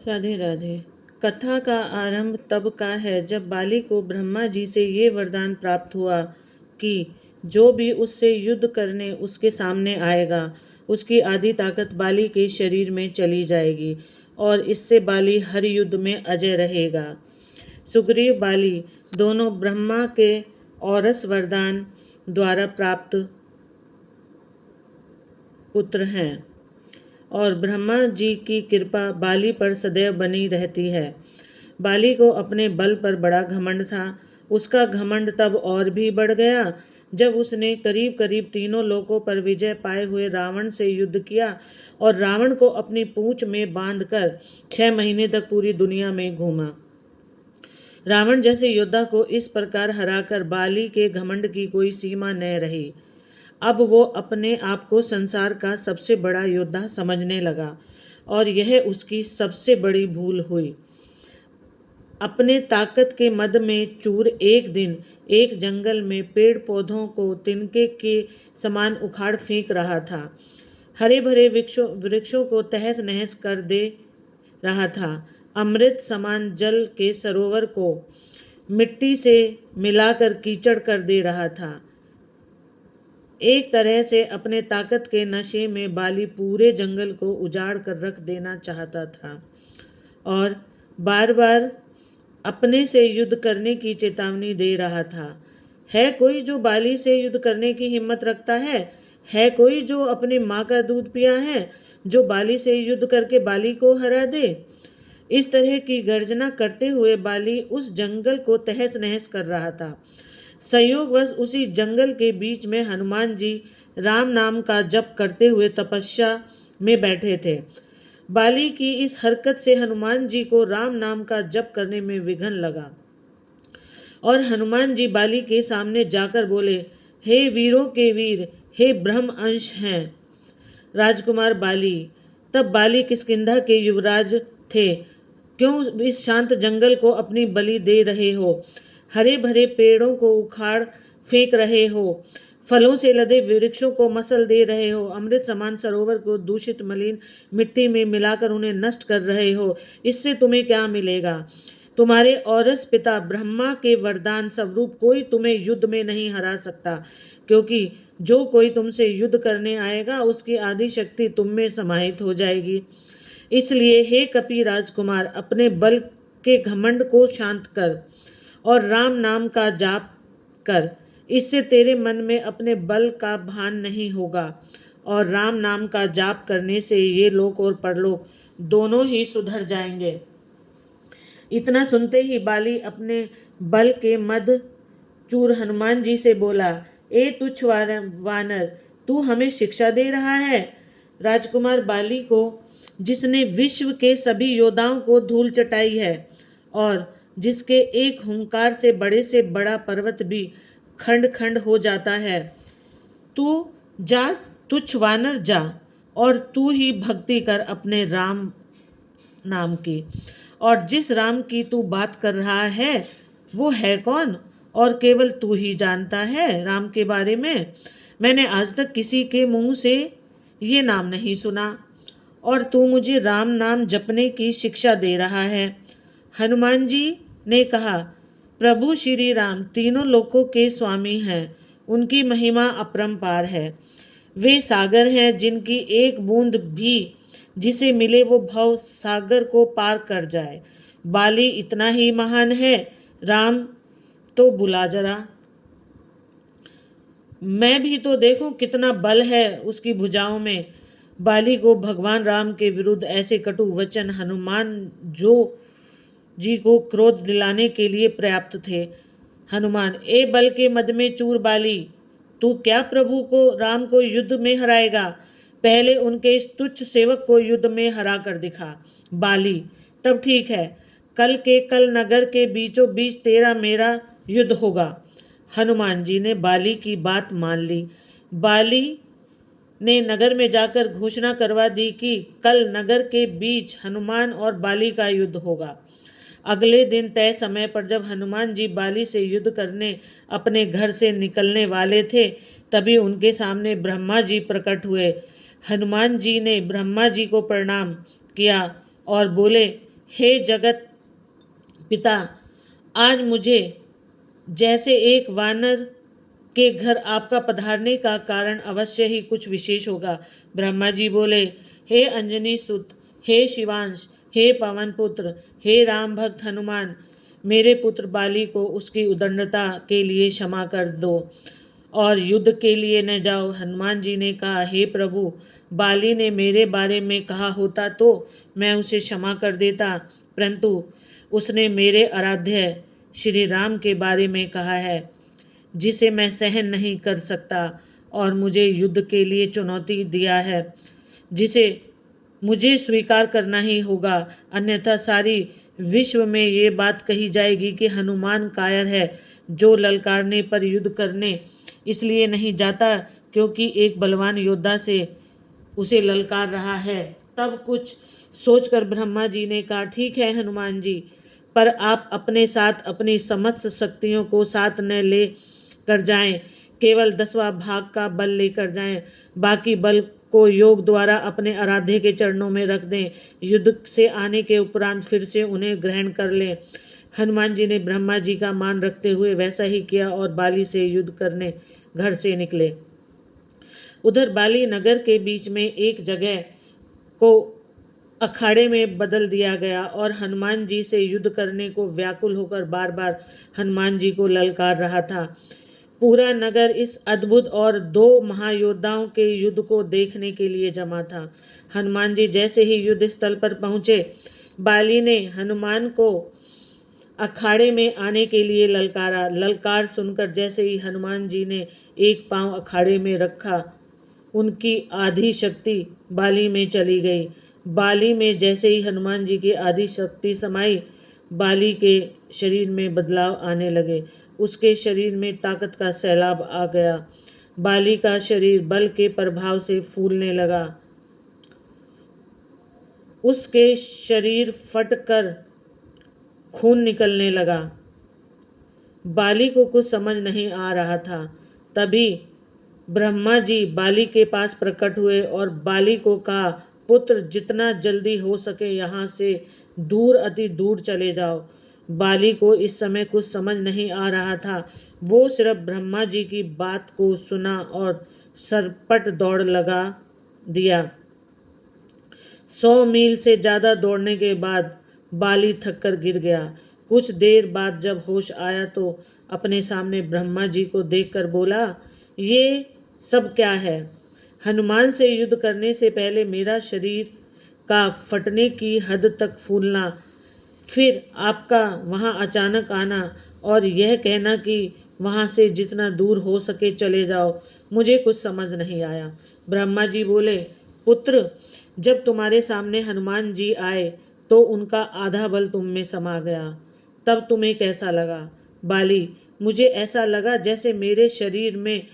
राधे राधे। कथा का आरंभ तब का है जब बाली को ब्रह्मा जी से ये वरदान प्राप्त हुआ कि जो भी उससे युद्ध करने उसके सामने आएगा उसकी आधी ताकत बाली के शरीर में चली जाएगी और इससे बाली हर युद्ध में अजय रहेगा। सुग्रीव बाली दोनों ब्रह्मा के औरस वरदान द्वारा प्राप्त पुत्र हैं और ब्रह्मा जी की कृपा बाली पर सदैव बनी रहती है। बाली को अपने बल पर बड़ा घमंड था। उसका घमंड तब और भी बढ़ गया जब उसने करीब करीब तीनों लोकों पर विजय पाए हुए रावण से युद्ध किया और रावण को अपनी पूंछ में बांधकर 6 महीने तक पूरी दुनिया में घूमा। रावण जैसे योद्धा को इस प्रकार हराकर बाली के घमंड की कोई सीमा न रही। अब वो अपने आप को संसार का सबसे बड़ा योद्धा समझने लगा और यह उसकी सबसे बड़ी भूल हुई। अपने ताकत के मद में चूर एक दिन एक जंगल में पेड़ पौधों को तिनके के समान उखाड़ फेंक रहा था। हरे भरे वृक्षों को तहस नहस कर दे रहा था। अमृत समान जल के सरोवर को मिट्टी से मिलाकर कीचड़ कर दे रहा था। एक तरह से अपने ताकत के नशे में बाली पूरे जंगल को उजाड़ कर रख देना चाहता था और बार बार अपने से युद्ध करने की चेतावनी दे रहा था। है कोई जो बाली से युद्ध करने की हिम्मत रखता है? है कोई जो अपनी माँ का दूध पिया है जो बाली से युद्ध करके बाली को हरा दे? इस तरह की गर्जना करते हुए बाली उस जंगल को तहस नहस कर रहा था। संयोगवश उसी जंगल के बीच में हनुमान जी राम नाम का जप करते हुए तपस्या में बैठे थे। बाली की इस हरकत से हनुमान जी को राम नाम का जप करने में विघ्न लगा और हनुमान जी बाली के सामने जाकर बोले, हे वीरों के वीर, हे ब्रह्म अंश हैं राजकुमार बाली। तब बाली किष्किंधा के युवराज थे। क्यों इस शांत जंगल को अपनी बलि दे रहे हो? हरे भरे पेड़ों को उखाड़ फेंक रहे हो, फलों से लदे वृक्षों को मसल दे रहे हो, अमृत समान सरोवर को दूषित मलिन मिट्टी में मिलाकर उन्हें नष्ट कर रहे हो। इससे तुम्हें क्या मिलेगा? तुम्हारे औरस पिता ब्रह्मा के वरदान स्वरूप कोई तुम्हें युद्ध में नहीं हरा सकता, क्योंकि जो कोई तुमसे युद्ध करने आएगा उसकी आधी शक्ति तुम में समाहित हो जाएगी। इसलिए हे कपि राजकुमार, अपने बल के घमंड को शांत कर और राम नाम का जाप कर। इससे तेरे मन में अपने बल का भान नहीं होगा और राम नाम का जाप करने से ये लोक और परलोक दोनों ही सुधर जाएंगे। इतना सुनते ही बाली अपने बल के मद चूर हनुमान जी से बोला, ए तुच्छ वानर, तू हमें शिक्षा दे रहा है? राजकुमार बाली को, जिसने विश्व के सभी योद्धाओं को धूल चटाई है और जिसके एक हुंकार से बड़ा पर्वत भी खंड खंड हो जाता है, तू जा, तुच्छ वानर जा और तू ही भक्ति कर अपने राम नाम की। और जिस राम की तू बात कर रहा है वो है कौन? और केवल तू ही जानता है राम के बारे में। मैंने आज तक किसी के मुंह से ये नाम नहीं सुना और तू मुझे राम नाम जपने की शिक्षा दे रहा है। हनुमान जी ने कहा, प्रभु श्री राम तीनों लोकों के स्वामी हैं। उनकी महिमा अपरंपार है। वे सागर हैं जिनकी एक बूंद भी जिसे मिले वो भव सागर को पार कर जाए। बाली इतना ही महान है, राम तो बुला जरा। मैं भी तो देखूं कितना बल है उसकी भुजाओं में। बाली को भगवान राम के विरुद्ध ऐसे कटु वचन हनुमान जी को क्रोध दिलाने के लिए पर्याप्त थे। हनुमान, ए बल के मद में चूर बाली, तू क्या प्रभु को राम को युद्ध में हराएगा? पहले उनके इस तुच्छ सेवक को युद्ध में हरा कर दिखा। बाली, तब ठीक है, कल के कल नगर के बीचों बीच तेरा मेरा युद्ध होगा। हनुमान जी ने बाली की बात मान ली। बाली ने नगर में जाकर घोषणा करवा दी कि कल नगर के बीच हनुमान और बाली का युद्ध होगा। अगले दिन तय समय पर जब हनुमान जी बाली से युद्ध करने अपने घर से निकलने वाले थे, तभी उनके सामने ब्रह्मा जी प्रकट हुए। हनुमान जी ने ब्रह्मा जी को प्रणाम किया और बोले, हे जगत पिता, आज मुझे जैसे एक वानर के घर आपका पधारने का कारण अवश्य ही कुछ विशेष होगा। ब्रह्मा जी बोले, हे अंजनी सुत, हे शिवांश, हे पवन पुत्र, हे राम भक्त हनुमान, मेरे पुत्र बाली को उसकी उदंडता के लिए क्षमा कर दो और युद्ध के लिए न जाओ। हनुमान जी ने कहा, हे प्रभु, बाली ने मेरे बारे में कहा होता तो मैं उसे क्षमा कर देता, परंतु उसने मेरे आराध्य श्री राम के बारे में कहा है, जिसे मैं सहन नहीं कर सकता, और मुझे युद्ध के लिए चुनौती दिया है, जिसे मुझे स्वीकार करना ही होगा, अन्यथा सारी विश्व में ये बात कही जाएगी कि हनुमान कायर है, जो ललकारने पर युद्ध करने इसलिए नहीं जाता क्योंकि एक बलवान योद्धा से उसे ललकार रहा है। तब कुछ सोचकर ब्रह्मा जी ने कहा, ठीक है हनुमान जी, पर आप अपने साथ अपनी समस्त शक्तियों को साथ न ले कर जाएं, केवल 10वां भाग का बल लेकर जाएं, बाकी बल को योग द्वारा अपने आराध्य के चरणों में रख दें, युद्ध से आने के उपरांत फिर से उन्हें ग्रहण कर लें। हनुमान जी ने ब्रह्मा जी का मान रखते हुए वैसा ही किया और बाली से युद्ध करने घर से निकले। उधर बाली नगर के बीच में एक जगह को अखाड़े में बदल दिया गया और हनुमान जी से युद्ध करने को व्याकुल होकर बार बार हनुमान जी को ललकार रहा था। पूरा नगर इस अद्भुत और 2 महायोद्धाओं के युद्ध को देखने के लिए जमा था। हनुमान जी जैसे ही युद्ध स्थल पर पहुंचे, बाली ने हनुमान को अखाड़े में आने के लिए ललकारा। ललकार सुनकर जैसे ही हनुमान जी ने एक पांव अखाड़े में रखा, उनकी आधी शक्ति बाली में चली गई। बाली में जैसे ही हनुमान जी की आधी शक्ति समाई, बाली के शरीर में बदलाव आने लगे। उसके शरीर में ताकत का सैलाब आ गया। बाली का शरीर बल के प्रभाव से फूलने लगा। उसके शरीर फटकर खून निकलने लगा। बाली को कुछ समझ नहीं आ रहा था। तभी ब्रह्मा जी बाली के पास प्रकट हुए और बाली को कहा, पुत्र, जितना जल्दी हो सके यहाँ से दूर, अति दूर चले जाओ। बाली को इस समय कुछ समझ नहीं आ रहा था। वो सिर्फ ब्रह्मा जी की बात को सुना और सरपट दौड़ लगा दिया। 100 मील से ज़्यादा दौड़ने के बाद बाली थककर गिर गया। कुछ देर बाद जब होश आया तो अपने सामने ब्रह्मा जी को देखकर बोला, ये सब क्या है? हनुमान से युद्ध करने से पहले मेरा शरीर का फटने की हद तक फूलना, फिर आपका वहाँ अचानक आना और यह कहना कि वहाँ से जितना दूर हो सके चले जाओ, मुझे कुछ समझ नहीं आया। ब्रह्मा जी बोले, पुत्र, जब तुम्हारे सामने हनुमान जी आए तो उनका आधा बल तुम में समा गया, तब तुम्हें कैसा लगा? बाली, मुझे ऐसा लगा जैसे मेरे शरीर में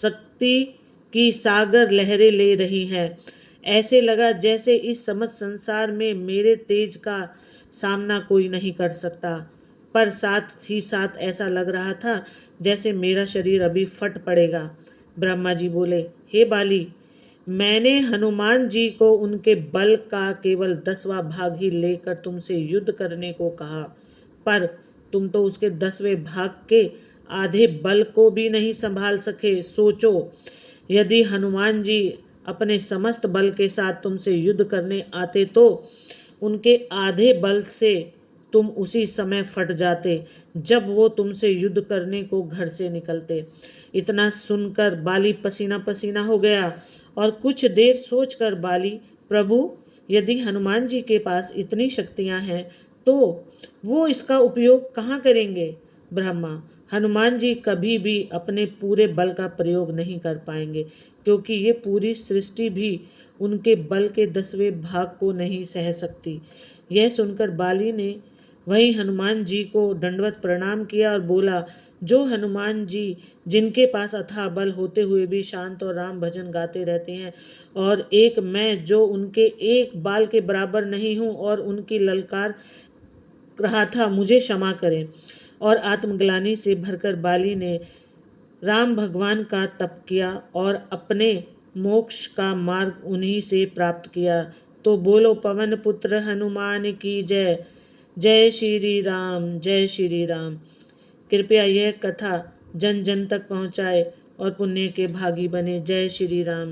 शक्ति की सागर लहरें ले रही हैं। ऐसे लगा जैसे इस समस्त संसार में मेरे तेज का सामना कोई नहीं कर सकता, पर साथ ही साथ ऐसा लग रहा था जैसे मेरा शरीर अभी फट पड़ेगा। ब्रह्मा जी बोले, हे बाली, मैंने हनुमान जी को उनके बल का केवल 10वां भाग ही लेकर तुमसे युद्ध करने को कहा, पर तुम तो उसके 10वें भाग के आधे बल को भी नहीं संभाल सके। सोचो, यदि हनुमान जी अपने समस्त बल के साथ तुमसे युद्ध करने आते तो उनके आधे बल से तुम उसी समय फट जाते जब वो तुमसे युद्ध करने को घर से निकलते। इतना सुनकर बाली पसीना पसीना हो गया और कुछ देर सोचकर बाली, प्रभु, यदि हनुमान जी के पास इतनी शक्तियां हैं तो वो इसका उपयोग कहाँ करेंगे? ब्रह्मा, हनुमान जी कभी भी अपने पूरे बल का प्रयोग नहीं कर पाएंगे, क्योंकि ये पूरी सृष्टि भी उनके बल के 10वें भाग को नहीं सह सकती। यह सुनकर बाली ने वहीं हनुमान जी को दंडवत प्रणाम किया और बोला, जो हनुमान जी जिनके पास अथाह बल होते हुए भी शांत और राम भजन गाते रहते हैं, और एक मैं जो उनके एक बाल के बराबर नहीं हूँ और उनकी ललकार रहा था, मुझे क्षमा करें। और आत्मग्लानि से भरकर बाली ने राम भगवान का तप किया और अपने मोक्ष का मार्ग उन्हीं से प्राप्त किया तो बोलो पवन पुत्र हनुमान की जय। जय श्री राम, जय श्री राम। कृपया यह कथा जन जन तक पहुँचाए और पुण्य के भागी बने। जय श्री राम।